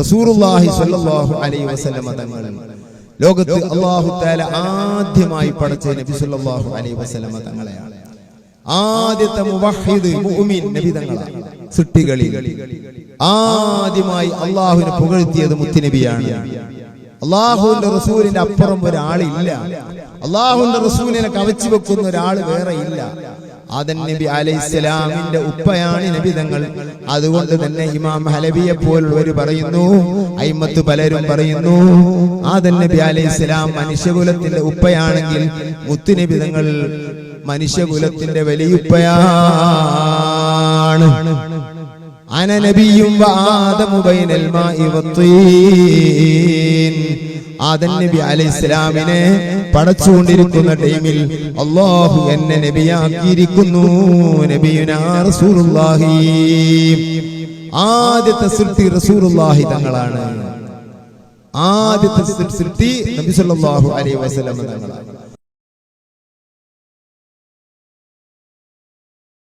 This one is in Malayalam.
റസൂലുള്ളാഹി സ്വല്ലല്ലാഹു അലൈഹി വസല്ലം തങ്ങൾ ലോകത്ത് അല്ലാഹു തആല ആദ്യമായി പടച്ച നബി സല്ലല്ലാഹു അലൈഹി വസല്ലം തങ്ങളെയാണ്. ആദ്യത്തെ മുവഹ്ഹിദ് മുഅ്മിൻ നബി തങ്ങളാണ്. സൃഷ്ടികളിൽ ആദ്യമായി അല്ലാഹുവിനെ പുകഴ്ത്തിയത് മുത്തുനബിയാണ്. അല്ലാഹുവിന്റെ റസൂലിന്റെ അപ്പുറം ഒരാളില്ല. അല്ലാഹുവിന്റെ റസൂലിനെ കവച്ചു വെക്കുന്ന ഒരാൾ വേറെ ഇല്ല. ആദം നബി അലൈഹിസ്സലാമിന്റെ ഉപ്പയാണ് നബി തങ്ങൾ. അതുകൊണ്ട് തന്നെ ഇമാം ഹലബിയെ പോലുള്ളവർ പറയുന്നു, അയിമത്ത് പലരും പറയുന്നു, ആദം നബി അലൈഹിസ്സലാം മനുഷ്യകുലത്തിന്റെ ഉപ്പയാണെങ്കിൽ മുത്തുനബി തങ്ങൾ മനുഷ്യകുലത്തിന്റെ വലിയുപ്പയാണ്. അന നബിയും വആദമു ബൈനൽ മാഇ വത്തീൻ. ആദം നബി അലൈഹിസ്സലാമിനെ പടച്ചുകൊണ്ടിരിക്കുന്ന ടൈമിൽ അല്ലാഹു എന്നെ നബിയാക്കിയിരിക്കുന്നു. നബിയുനാ റസൂലുള്ളാഹി. ആദ്യത്തെ സൃഷ്ടി റസൂലുള്ളാഹി തങ്ങളാണ്. ആദ്യത്തെ സൃഷ്ടി നബി സല്ലല്ലാഹു അലൈഹി വസല്ലം തങ്ങളാണ്.